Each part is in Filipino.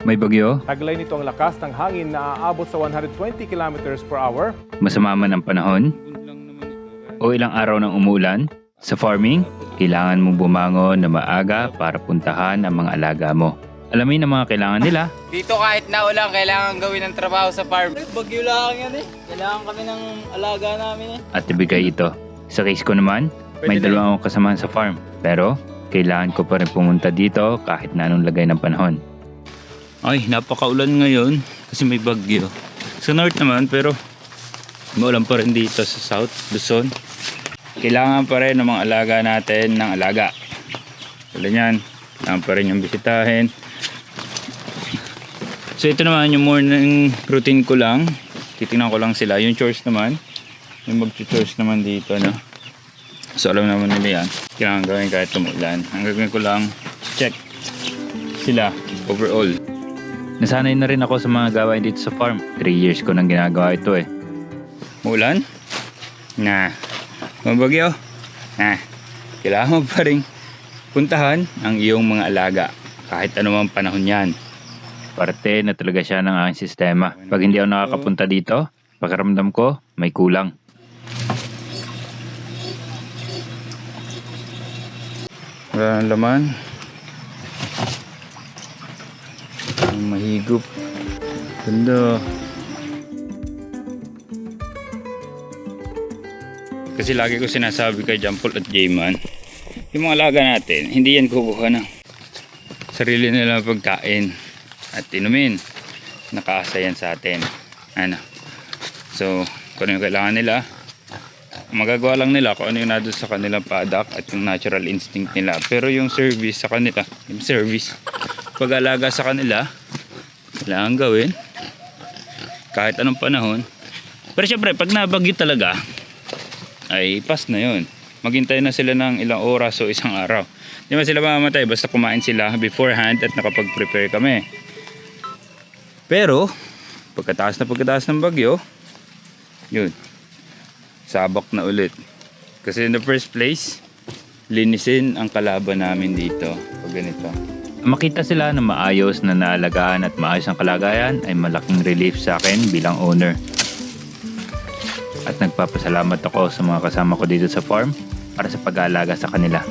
May bagyo, Taglay nito ang lakas ng hangin na aabot sa 120 kilometers per hour. masama man ang panahon, o ilang araw ng umuulan. Sa farming, kailangan mong bumangon na maaga para puntahan ang mga alaga mo. Alamin ang mga kailangan nila Dito kahit na ulang, kailangan gawin ng trabaho sa farm. Bagyo lang yan eh. Kailangan kami ng alaga namin eh. at ibigay ito. Sa case ko naman, may dalawang akong kasamahan sa farm. Pero, kailangan ko pa rin pumunta dito kahit na anong lagay ng panahon. Ay, napakaulan ngayon kasi may bagyo. Sa north naman, pero maulan pa rin dito sa south, Luzon. Kailangan pa rin ng mga alaga natin ng alaga. Wala yan, kailangan pa rin yung bisitahin. So ito naman yung morning routine ko lang. Titingnan ko lang sila. Yung chores naman, yung mag-chores naman dito, no? So alam naman nila yan. Kailangan gawin kahit tumulan. Ang gagawin ko lang, check sila overall. Nasanay na rin ako sa mga gawain dito sa farm. 3 years ko nang ginagawa ito eh. Umulan? Na. Mabagyo? Na. Kailangan mo pa rin puntahan ang iyong mga alaga. Kahit anumang panahon yan. Parte na talaga siya ng aking sistema. Pag hindi ako nakakapunta dito, pakiramdam ko may kulang. Wala nang laman. Ang mahigop. Ganda. Kasi lagi ko sinasabi kay Jampol at Jayman, yung mga alaga natin, hindi yan kukuha ng sarili nila pagkain at inumin. Nakaasa yan sa atin. Ano? So, kung ano yung kailangan nila, magagawa lang nila kung ano yung nandun sa kanilang paddock at yung natural instinct nila. Pero yung service sa kanila, yung service, pag-alaga sa kanila, kailangan gawin kahit anong panahon. Pero syempre, pag nabagyo talaga, ay pas na yun. Maghintay na sila ng ilang oras o isang araw. Di ba sila mamamatay basta kumain sila beforehand at nakapag-prepare kami. Pero pagkataas ng bagyo, yun, sabak na ulit. Kasi in the first place, linisin ang kalaban namin dito pag ganito. Makita sila na maayos na naalagaan at maayos ang kalagayan ay malaking relief sa akin bilang owner. At nagpapasalamat ako sa mga kasama ko dito sa farm para sa pag-aalaga sa kanila.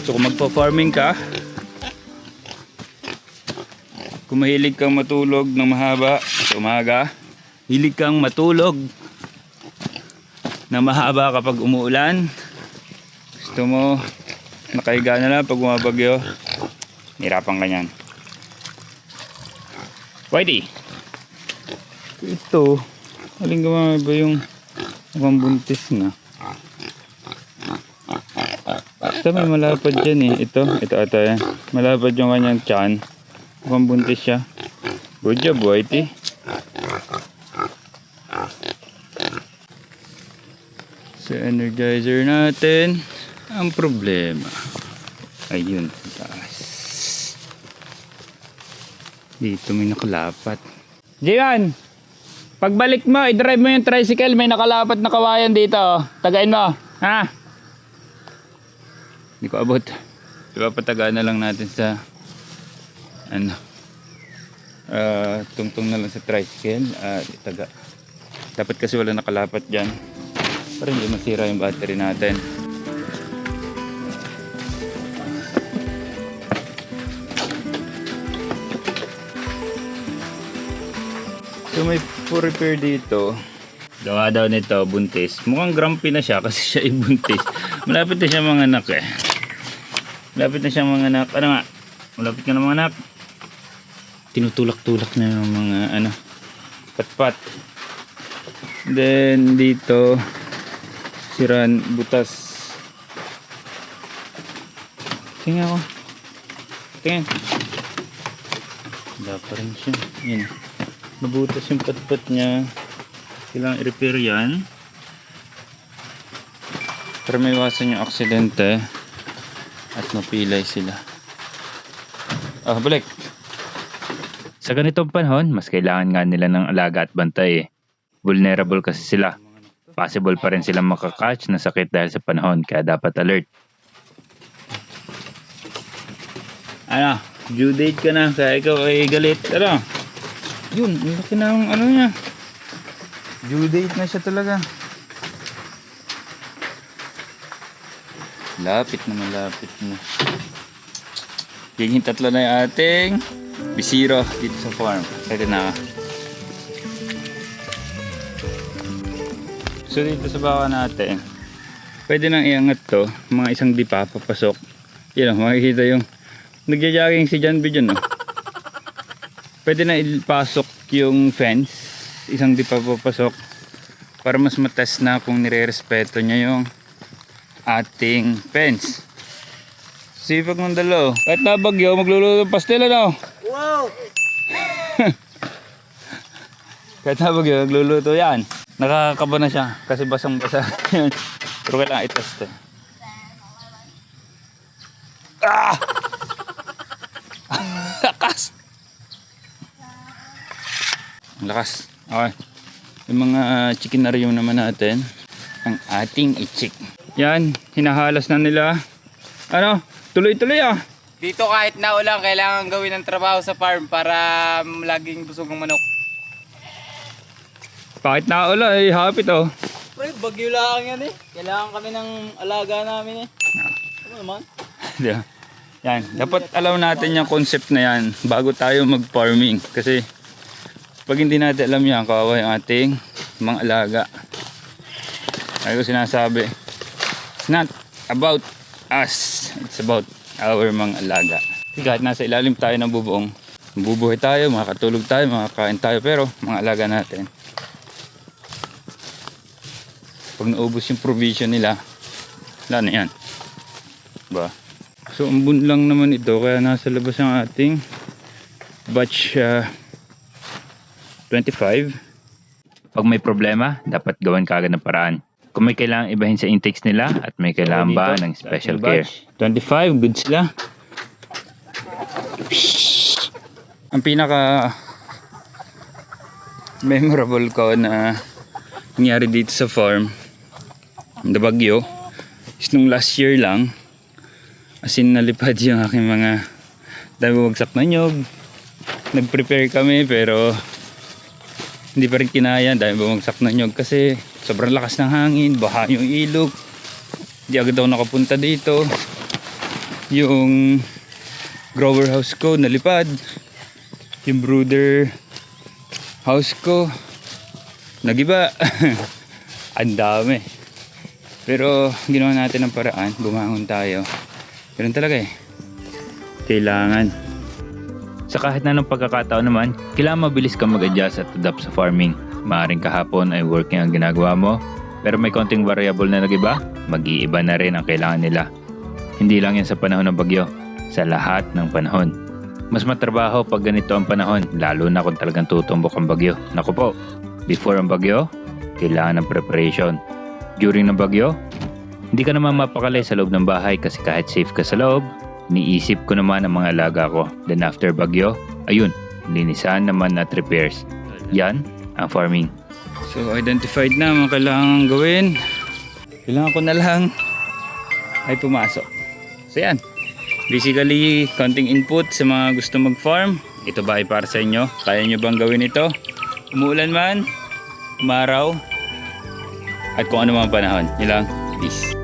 So kung magpa-farming ka, kung mahilig kang matulog ng mahaba sa umaga, hilig kang matulog na mahaba kapag umuulan, gusto mo nakahiga na lang pag bumabagyo, hirapan ka niyan. Whitey! Ito, aling gawa ba yung buntis na? Ito may malapad dyan eh. Ito yan. Malapad yung kanyang tiyan. Mukhang buntis siya. Good job, Whitey. Sa energizer natin, ang problema. Ayun, taas. Dito may nakalapat. Jian! Pagbalik mo, i-drive mo yung tricycle, may nakalapat na kawayan dito. Tagain mo, ha? Hindi ko abot. Diba patagaan na lang natin sa ano, tungtong na lang sa tricycle at itaga. Dapat kasi wala nakalapat dyan para hindi masira yung battery natin. So may for repair dito. Gawa daw nito buntis. Mukhang grumpy na siya kasi siya buntis. Malapit na siya mga anak eh. Malapit na siya mga anak. Ano nga? Malapit ka na mga anak. Tinutulak-tulak na yung mga ano, patpat. Then dito siran butas. Tingnan ako. Tingnan. Wala pa rin siya. Yan. Nabutas yung patpat niya. Kailangan i-repair yan para may iwasan yung aksidente at mapilay sila. Balik. Sa ganitong panahon, mas kailangan nga nila ng alaga at bantay eh. Vulnerable kasi sila. Possible pa rin silang makakatch na sakit dahil sa panahon, kaya dapat alert. Ano, due date ka na, kaya ikaw ay galit. Ano? Yun, ang laki na ang ano niya. Due date na siya talaga. Lapit na malapit na. Yung tatlo na yung ating bisiro dito sa farm. Pwede na. So dito sa baka natin, pwede nang iangat to. Mga isang dipa papasok. Yun o, makikita yung nagja-jogging si John B dyan o. Pwede na ipasok yung fence. Isang dipa papasok. Para mas matest na kung nire-respeto niya yung ating fence. Sipag ng dalo. Kahit nabagyo, magluluto ng pastel ano? Wow! Kahit nabagyo, magluluto yan. Nakakaba na siya kasi basang-basa. Pero kailangan itest eh. Ah! Lakas! Lakas. Okay. Yung mga chikinarium naman natin, ang ating ichik. Yan, hinahalas na nila. Ano? Tuloy-tuloy ah. Dito kahit na ulan, kailangan gawin ng trabaho sa farm para laging busog ng manok. Kahit naulan ay hapit oh. Pre, bagyo lang yan eh. Kailangan kami ng alaga namin eh. Ano naman? Diba? Yan, dapat alam natin yung concept na yan bago tayo mag-farming. Kasi pag hindi natin alam yan, kawawa yung ating mga alaga. Ay ko sinasabi, it's not about us, it's about our mga alaga. Kasi kahit nasa ilalim tayo ng bubong, mabubuhay tayo, makakatulog tayo, makakain tayo, pero mga alaga natin, pag naubos yung provision nila, wala na yan. Diba? So ambun lang naman ito, kaya nasa labas ang ating batch 25. Pag may problema, dapat gawin kaagad ng paraan. Kung may kailangang ibahin sa intakes nila at may kailangan ba ng special care. 25, good sila. Ang pinaka memorable ko na nangyari dito sa farm, the bagyo, is nung last year lang, as in nalipad yung aking mga dami bumagsak na nyog. Nag-prepare kami pero hindi pa rin kinaya, dahil bumagsak na nyog kasi sobrang lakas ng hangin, baha yung ilog. Hindi agad ako nakapunta dito. Yung grower house ko nalipad. Yung brooder house ko nagiba. Ang dami. Pero ginawa natin ng paraan, bumangon tayo. Ganun talaga eh. Kailangan. Sa kahit na ng pagkakataon naman, kailangan mabilis kang mag-adjust at adapt sa farming. Maaaring kahapon ay working ang ginagawa mo, pero may konting variable na nag-iba, mag-iiba na rin ang kailangan nila. Hindi lang yan sa panahon ng bagyo, sa lahat ng panahon. Mas matrabaho pag ganito ang panahon, lalo na kung talagang tutumbok ang bagyo. Naku po, before ang bagyo, kailangan ng preparation. During ng bagyo, hindi ka naman mapakalay sa loob ng bahay kasi kahit safe ka sa loob, niisip ko naman ang mga alaga ko. Then after bagyo, ayun, linisan naman at repairs. Yan ang farming. So identified na mga kailangan gawin. Kailangan ko na lang ay pumasok. So yan. Basically, konting input sa mga gusto mag-farm. Ito ba ay para sa inyo? Kaya nyo bang gawin ito? Umuulan man, umaraw, at kung ano mga panahon. Yun lang. Peace.